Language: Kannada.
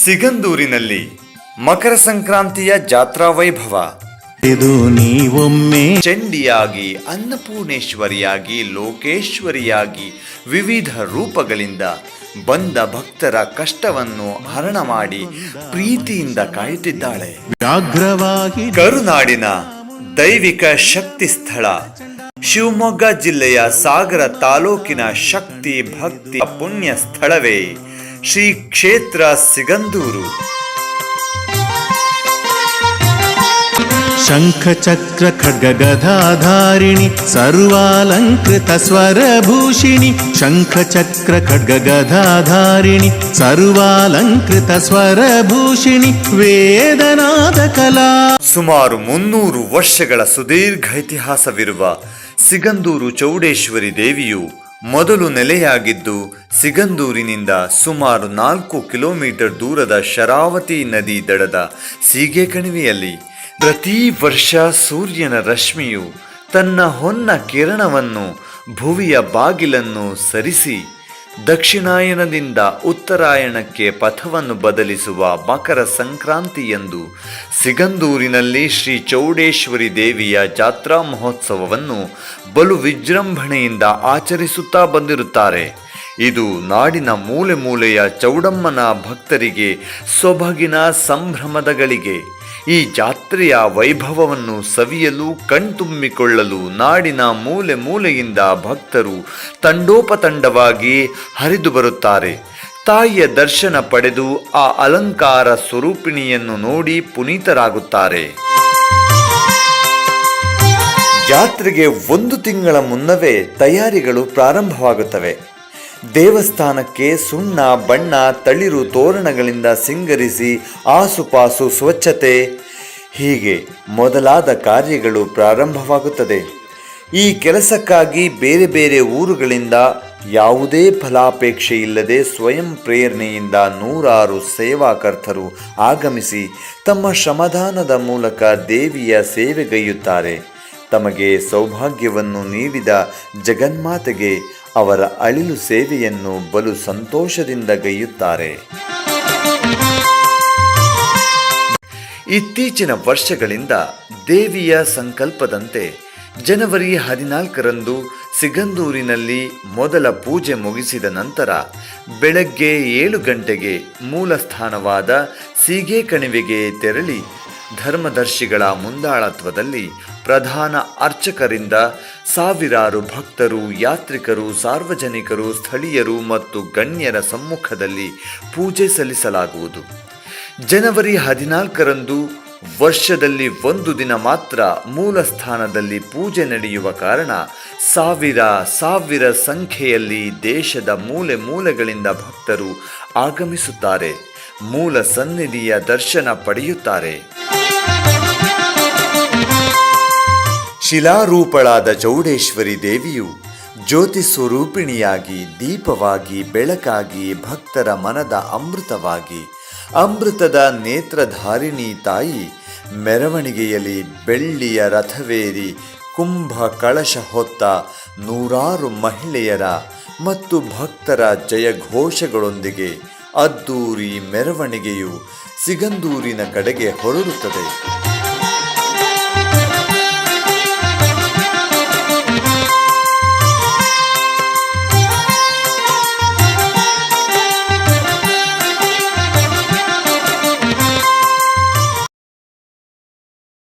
ಸಿಗಂದೂರಿನಲ್ಲಿ ಮಕರ ಸಂಕ್ರಾಂತಿಯ ಜಾತ್ರಾ ವೈಭವ. ಇದು ನೀವೊಮ್ಮೆ ಚಂಡಿಯಾಗಿ, ಅನ್ನಪೂರ್ಣೇಶ್ವರಿಯಾಗಿ, ಲೋಕೇಶ್ವರಿಯಾಗಿ ವಿವಿಧ ರೂಪಗಳಿಂದ ಬಂದ ಭಕ್ತರ ಕಷ್ಟವನ್ನು ಹರಣ ಮಾಡಿ ಪ್ರೀತಿಯಿಂದ ಕಾಯುತ್ತಿದ್ದಾಳೆ. ವ್ಯಾಘ್ರವಾಗಿ ಕರುನಾಡಿನ ದೈವಿಕ ಶಕ್ತಿ ಸ್ಥಳ ಶಿವಮೊಗ್ಗ ಜಿಲ್ಲೆಯ ಸಾಗರ ತಾಲೂಕಿನ ಶಕ್ತಿ ಭಕ್ತಿ ಪುಣ್ಯ ಸ್ಥಳವೇ ಶ್ರೀ ಕ್ಷೇತ್ರ ಸಿಗಂದೂರು. ಶಂಖ ಚಕ್ರ ಖಡ್ಗ ಗದಾಧಾರಿಣಿ ಸರ್ವಾಲಂಕೃತ ಸ್ವರಭೂಷಿಣಿ. ಶಂಖ ಚಕ್ರ ಖಡ್ಗ ಗದಾಧಾರಿಣಿ ಸರ್ವಾಲಂಕೃತ ಸ್ವರಭೂಷಿಣಿ ವೇದನಾದ ಕಲಾ. ಸುಮಾರು 300 ವರ್ಷಗಳ ಸುದೀರ್ಘ ಇತಿಹಾಸವಿರುವ ಸಿಗಂದೂರು ಚೌಡೇಶ್ವರಿ ದೇವಿಯು ಮೊದಲು ನೆಲೆಯಾಗಿದ್ದು ಸಿಗಂದೂರಿನಿಂದ ಸುಮಾರು 4 ಕಿಲೋಮೀಟರ್ ದೂರದ ಶರಾವತಿ ನದಿ ದಡದ ಸೀಗೆ ಕಣಿವೆಯಲ್ಲಿ. ಪ್ರತಿ ವರ್ಷ ಸೂರ್ಯನ ರಶ್ಮಿಯು ತನ್ನ ಹೊನ್ನ ಕಿರಣವನ್ನು ಭುವಿಯ ಬಾಗಿಲನ್ನು ಸರಿಸಿ ದಕ್ಷಿಣಾಯನದಿಂದ ಉತ್ತರಾಯಣಕ್ಕೆ ಪಥವನ್ನು ಬದಲಿಸುವ ಮಕರ ಸಂಕ್ರಾಂತಿಯಂದು ಸಿಗಂದೂರಿನಲ್ಲಿ ಶ್ರೀ ಚೌಡೇಶ್ವರಿ ದೇವಿಯ ಜಾತ್ರಾ ಮಹೋತ್ಸವವನ್ನು ಬಲು ವಿಜೃಂಭಣೆಯಿಂದ ಆಚರಿಸುತ್ತಾ ಬಂದಿರುತ್ತಾರೆ. ಇದು ನಾಡಿನ ಮೂಲೆ ಮೂಲೆಯ ಚೌಡಮ್ಮನ ಭಕ್ತರಿಗೆ ಸೊಬಗಿನ ಸಂಭ್ರಮದಗಳಿಗೆ. ಈ ಜಾತ್ರೆಯ ವೈಭವವನ್ನು ಸವಿಯಲು ಕಣ್ತುಂಬಿಕೊಳ್ಳಲು ನಾಡಿನ ಮೂಲೆ ಮೂಲೆಯಿಂದ ಭಕ್ತರು ತಂಡೋಪತಂಡವಾಗಿ ಹರಿದು ಬರುತ್ತಾರೆ. ತಾಯಿಯ ದರ್ಶನ ಪಡೆದು ಆ ಅಲಂಕಾರ ಸ್ವರೂಪಿಣಿಯನ್ನು ನೋಡಿ ಪುನೀತರಾಗುತ್ತಾರೆ. ಜಾತ್ರೆಗೆ 1 ತಿಂಗಳ ಮುನ್ನವೇ ತಯಾರಿಗಳು ಪ್ರಾರಂಭವಾಗುತ್ತವೆ. ದೇವಸ್ಥಾನಕ್ಕೆ ಸುಣ್ಣ, ಬಣ್ಣ, ತಳಿರು ತೋರಣಗಳಿಂದ ಸಿಂಗರಿಸಿ ಆಸುಪಾಸು ಸ್ವಚ್ಛತೆ ಹೀಗೆ ಮೊದಲಾದ ಕಾರ್ಯಗಳು ಪ್ರಾರಂಭವಾಗುತ್ತದೆ. ಈ ಕೆಲಸಕ್ಕಾಗಿ ಬೇರೆ ಬೇರೆ ಊರುಗಳಿಂದ ಯಾವುದೇ ಫಲಾಪೇಕ್ಷೆ ಇಲ್ಲದೆ ಸ್ವಯಂ ಪ್ರೇರಣೆಯಿಂದ 100 ಸೇವಾಕರ್ತರು ಆಗಮಿಸಿ ತಮ್ಮ ಶ್ರಮದಾನದ ಮೂಲಕ ದೇವಿಯ ಸೇವೆಗೈಯುತ್ತಾರೆ. ತಮಗೆ ಸೌಭಾಗ್ಯವನ್ನು ನೀಡಿದ ಜಗನ್ಮಾತೆಗೆ ಅವರ ಅಳಿಲು ಸೇವೆಯನ್ನು ಬಲು ಸಂತೋಷದಿಂದ ಗೈಯುತ್ತಾರೆ. ಇತ್ತೀಚಿನ ವರ್ಷಗಳಿಂದ ದೇವಿಯ ಸಂಕಲ್ಪದಂತೆ ಜನವರಿ 14ರಂದು ಸಿಗಂದೂರಿನಲ್ಲಿ ಮೊದಲ ಪೂಜೆ ಮುಗಿಸಿದ ನಂತರ ಬೆಳಗ್ಗೆ 7 ಗಂಟೆಗೆ ಮೂಲ ಸ್ಥಾನವಾದ ಸೀಗೆ ಕಣಿವೆಗೆ ತೆರಳಿ ಧರ್ಮದರ್ಶಿಗಳ ಮುಂದಾಳತ್ವದಲ್ಲಿ ಪ್ರಧಾನ ಅರ್ಚಕರಿಂದ ಸಾವಿರಾರು ಭಕ್ತರು, ಯಾತ್ರಿಕರು, ಸಾರ್ವಜನಿಕರು, ಸ್ಥಳೀಯರು ಮತ್ತು ಗಣ್ಯರ ಸಮ್ಮುಖದಲ್ಲಿ ಪೂಜೆ ಸಲ್ಲಿಸಲಾಗುವುದು. ಜನವರಿ 14ರಂದು ವರ್ಷದಲ್ಲಿ 1 ದಿನ ಮಾತ್ರ ಮೂಲ ಸ್ಥಾನದಲ್ಲಿ ಪೂಜೆ ನಡೆಯುವ ಕಾರಣ ಸಾವಿರ ಸಂಖ್ಯೆಯಲ್ಲಿ ದೇಶದ ಮೂಲೆ ಮೂಲೆಗಳಿಂದ ಭಕ್ತರು ಆಗಮಿಸುತ್ತಾರೆ. ಮೂಲ ಸನ್ನಿಧಿಯ ದರ್ಶನ ಪಡೆಯುತ್ತಾರೆ. ಶಿಲಾರೂಪಳಾದ ಚೌಡೇಶ್ವರಿ ದೇವಿಯು ಜ್ಯೋತಿ ಸ್ವರೂಪಿಣಿಯಾಗಿ, ದೀಪವಾಗಿ, ಬೆಳಕಾಗಿ, ಭಕ್ತರ ಮನದ ಅಮೃತವಾಗಿ, ಅಮೃತದ ನೇತ್ರಧಾರಿಣಿ ತಾಯಿ ಮೆರವಣಿಗೆಯಲ್ಲಿ ಬೆಳ್ಳಿಯ ರಥವೇರಿ ಕುಂಭ ಕಳಶ ಹೊತ್ತ 100 ಮಹಿಳೆಯರ ಮತ್ತು ಭಕ್ತರ ಜಯಘೋಷಗಳೊಂದಿಗೆ ಅದ್ದೂರಿ ಮೆರವಣಿಗೆಯು ಸಿಗಂದೂರಿನ ಕಡೆಗೆ ಹೊರಡುತ್ತದೆ.